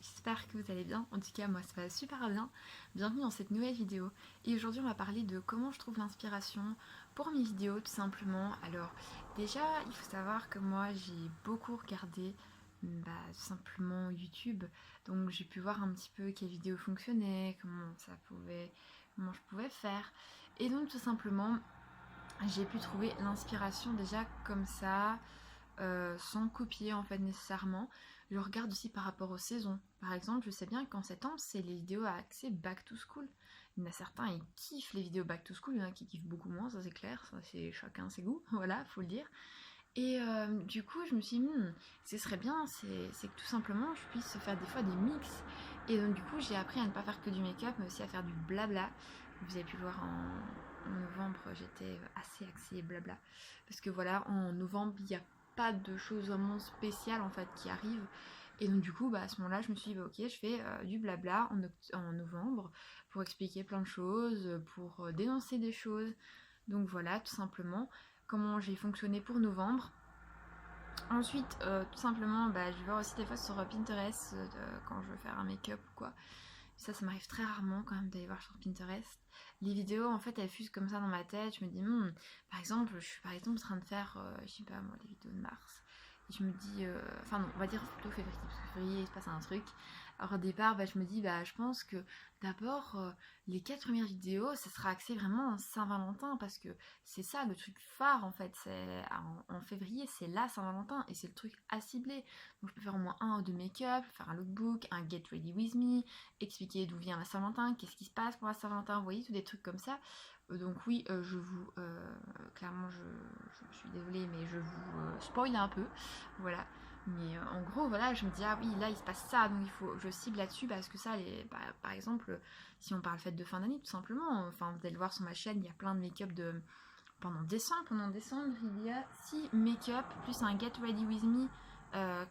j'espère que vous allez bien. En tout cas, moi ça va super bien. Bienvenue dans cette nouvelle vidéo. Et aujourd'hui, on va parler de comment je trouve l'inspiration pour mes vidéos, tout simplement. Alors, déjà, il faut savoir que moi j'ai beaucoup regardé tout simplement YouTube. Donc, j'ai pu voir un petit peu quelles vidéos fonctionnaient, comment je pouvais faire. Et donc, tout simplement, j'ai pu trouver l'inspiration déjà comme ça. Sans copier en fait nécessairement. Je regarde aussi par rapport aux saisons. Par exemple, je sais bien qu'en septembre, c'est les vidéos à accès back to school. Il y en a certains, ils kiffent les vidéos back to school, il y en a qui kiffent beaucoup moins, ça c'est clair, ça c'est chacun ses goûts, voilà, faut le dire. Et du coup, je me suis dit, ce serait bien, c'est que tout simplement, je puisse faire des fois des mix. Et donc, du coup, j'ai appris à ne pas faire que du make-up, mais aussi à faire du blabla. Vous avez pu voir en novembre, j'étais assez axée blabla. Parce que voilà, en novembre, il n'y a pas de choses vraiment spéciales en fait qui arrivent. Et donc, du coup, à ce moment-là, je me suis dit, ok, je fais du blabla en novembre pour expliquer plein de choses, pour dénoncer des choses. Donc, voilà, tout simplement comment j'ai fonctionné pour novembre. Ensuite, tout simplement, je vais voir aussi des fois sur Pinterest quand je veux faire un make-up ou quoi. Ça m'arrive très rarement quand même d'aller voir sur Pinterest. Les vidéos, en fait, elles fusent comme ça dans ma tête. Je me dis, par exemple, je suis par exemple en train de faire, je sais pas moi, les vidéos de mars. Et je me dis, enfin non, on va dire plutôt février, parce que février, il se passe un truc. Alors au départ, je me dis, je pense que d'abord, les 4 premières vidéos, ça sera axé vraiment en Saint-Valentin, parce que c'est ça le truc phare en fait. En février, c'est la Saint-Valentin, et c'est le truc à cibler. Donc je peux faire au moins un ou deux make-up, faire un lookbook, un get ready with me, expliquer d'où vient la Saint-Valentin, qu'est-ce qui se passe pour la Saint-Valentin, vous voyez, tous des trucs comme ça. Donc oui, clairement, je suis désolée, mais je vous spoil un peu, voilà. Mais en gros, voilà, je me dis, ah oui, là, il se passe ça, donc il faut que je cible là-dessus, parce que ça, par exemple, si on parle fête de fin d'année, tout simplement, enfin, vous allez le voir sur ma chaîne, il y a plein de make-up de... Pendant décembre, il y a 6 make-up, plus un get ready with me.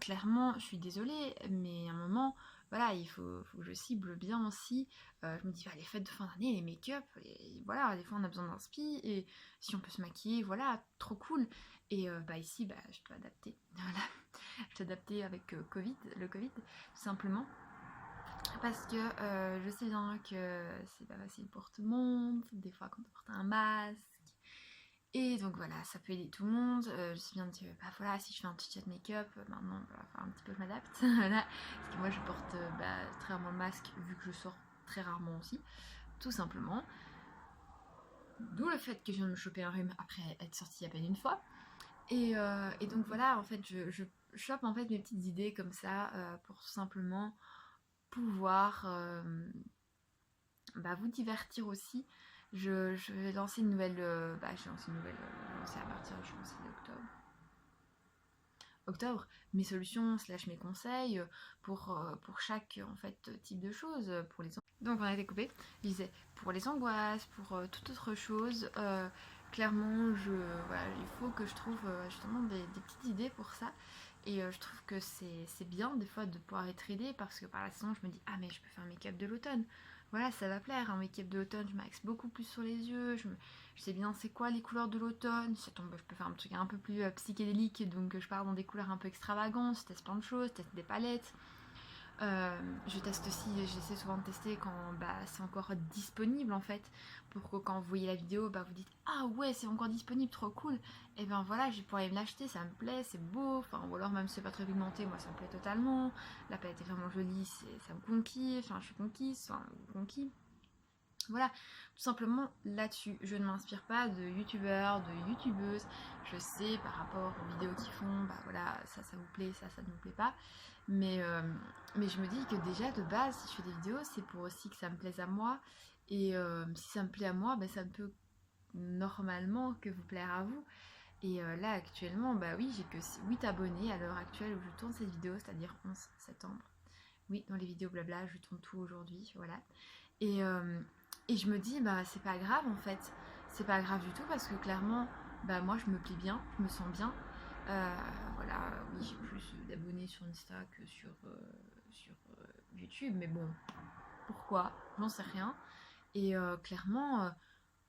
Clairement, je suis désolée, mais à un moment, voilà, il faut que je cible bien aussi. Je me dis, les fêtes de fin d'année, les make-up, et voilà, des fois on a besoin d'inspi, et si on peut se maquiller, voilà, trop cool. Et ici, je dois adapter. Voilà, je dois adapter avec le Covid, tout simplement. Parce que je sais bien que c'est pas facile pour tout le monde, des fois quand on porte un masque. Et donc voilà, ça peut aider tout le monde. Je sais bien que voilà, si je fais un petit chat make-up, maintenant il va falloir un petit peu que je m'adapte. Voilà. Parce que moi je porte très rarement le masque vu que je sors très rarement aussi, tout simplement. D'où le fait que je viens de me choper un rhume après être sortie à peine une fois. Et donc voilà, en fait, je chope en fait mes petites idées comme ça pour tout simplement pouvoir vous divertir aussi. Je vais lancer une nouvelle. J'ai lancé une nouvelle. Je vais lancer à partir je pense, octobre mes solutions slash mes conseils pour chaque en fait type de choses pour les donc on a été coupé. Je disais pour les angoisses, pour toute autre chose. Clairement, voilà, il faut que je trouve justement des petites idées pour ça. Et je trouve que c'est bien des fois de pouvoir être aidée parce que par la saison, je me dis, ah, mais je peux faire un make-up de l'automne. Voilà, ça va plaire. Un make-up de l'automne, je m'axe beaucoup plus sur les yeux. Je sais bien c'est quoi les couleurs de l'automne. Ça tombe, je peux faire un truc un peu plus psychédélique. Donc je pars dans des couleurs un peu extravagantes. Je teste plein de choses, je teste des palettes. Je teste aussi, j'essaie souvent de tester quand c'est encore disponible en fait, pour que quand vous voyez la vidéo, vous dites ah ouais c'est encore disponible, trop cool. Et ben voilà, je pourrais me l'acheter, ça me plaît, c'est beau, ou alors même si c'est pas très pigmenté, moi ça me plaît totalement. La palette est vraiment jolie, ça me conquit, je suis conquise, conquis. Voilà, tout simplement là-dessus. Je ne m'inspire pas de youtubeurs, de youtubeuses. Je sais par rapport aux vidéos qu'ils font, voilà, ça vous plaît, ça ne vous plaît pas. Mais je me dis que déjà de base, si je fais des vidéos, c'est pour aussi que ça me plaise à moi. Et si ça me plaît à moi, ça ne peut normalement que vous plaire à vous. Et là actuellement, oui, j'ai que 8 abonnés à l'heure actuelle où je tourne cette vidéo, c'est-à-dire 11 septembre. Oui, dans les vidéos blabla, je tourne tout aujourd'hui, voilà. Et je me dis, c'est pas grave en fait. C'est pas grave du tout parce que clairement, moi je me plais bien, je me sens bien. Voilà, oui, j'ai plus d'abonnés sur Insta que sur YouTube, mais bon, pourquoi? J'en sais rien. Et clairement,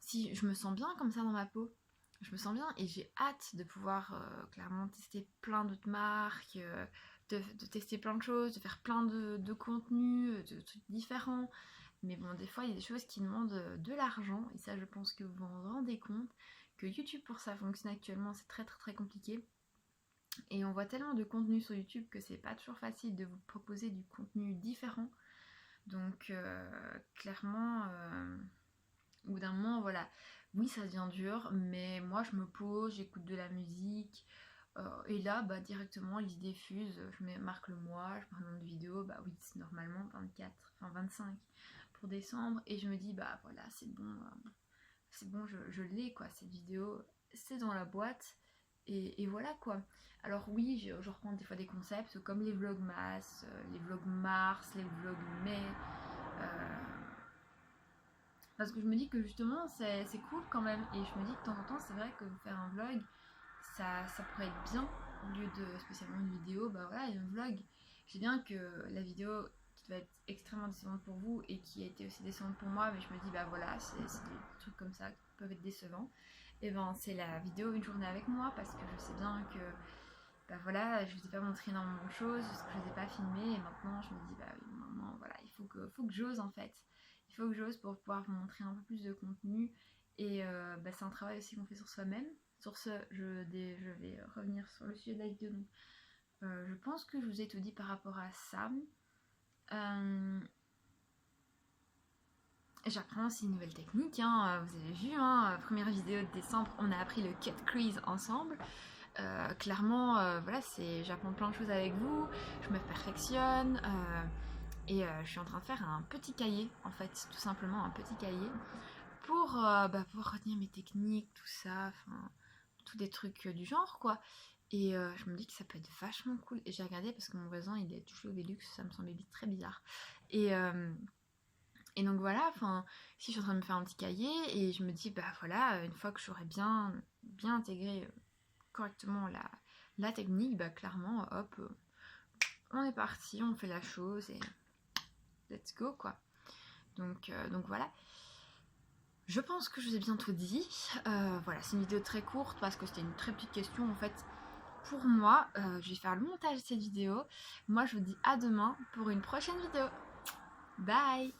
si je me sens bien comme ça dans ma peau, je me sens bien et j'ai hâte de pouvoir clairement tester plein d'autres marques, de tester plein de choses, de faire plein de contenus, de trucs différents. Mais bon, des fois, il y a des choses qui demandent de l'argent. Et ça, je pense que vous vous rendez compte que YouTube, pour ça fonctionne actuellement, c'est très très très compliqué. Et on voit tellement de contenu sur YouTube que c'est pas toujours facile de vous proposer du contenu différent. Donc, clairement, au bout d'un moment, voilà, oui, ça devient dur, mais moi, je me pose, j'écoute de la musique. Et là, bah, directement, il se diffuse, marque le mois, je marque le nombre de vidéos, bah oui, c'est normalement 24, enfin 25 pour décembre, et je me dis, bah voilà, c'est bon, je l'ai, quoi, cette vidéo, c'est dans la boîte, et voilà, quoi. Alors oui, je reprends des fois des concepts comme les vlogmas, les vlogs mars, les vlogs mai, parce que je me dis que justement, c'est cool quand même, et je me dis que de temps en temps, c'est vrai que faire un vlog, ça pourrait être bien au lieu de spécialement une vidéo, bah voilà, il y a un vlog. Je sais bien que la vidéo qui va être extrêmement décevante pour vous et qui a été aussi décevante pour moi, mais je me dis bah voilà, c'est des trucs comme ça qui peuvent être décevants. Et ben c'est la vidéo une journée avec moi parce que je sais bien que bah voilà, je vous ai pas montré énormément de choses, parce que je vous ai pas filmé et maintenant je me dis bah oui, maintenant voilà, faut que j'ose en fait. Il faut que j'ose pour pouvoir vous montrer un peu plus de contenu et bah, c'est un travail aussi qu'on fait sur soi-même. Sur ce, je vais revenir sur le sujet de la vidéo. Donc, je pense que je vous ai tout dit par rapport à ça. J'apprends aussi une nouvelle technique, hein. Vous avez vu, hein, première vidéo de décembre, on a appris le cut crease ensemble. Clairement, voilà, j'apprends plein de choses avec vous, je me perfectionne et je suis en train de faire un petit cahier, en fait, tout simplement un petit cahier pour pouvoir retenir mes techniques, tout ça, enfin, tous des trucs du genre, quoi. Et je me dis que ça peut être vachement cool. Et j'ai regardé parce que mon voisin, il est touché au Velux, ça me semblait très bizarre. Et donc voilà, enfin, si je suis en train de me faire un petit cahier et je me dis, bah voilà, une fois que j'aurai bien intégré correctement la technique, bah clairement, hop, on est parti, on fait la chose et let's go, quoi. Donc voilà. Je pense que je vous ai bien tout dit. Voilà, c'est une vidéo très courte parce que c'était une très petite question en fait. Pour moi, je vais faire le montage de cette vidéo. Moi, je vous dis à demain pour une prochaine vidéo. Bye!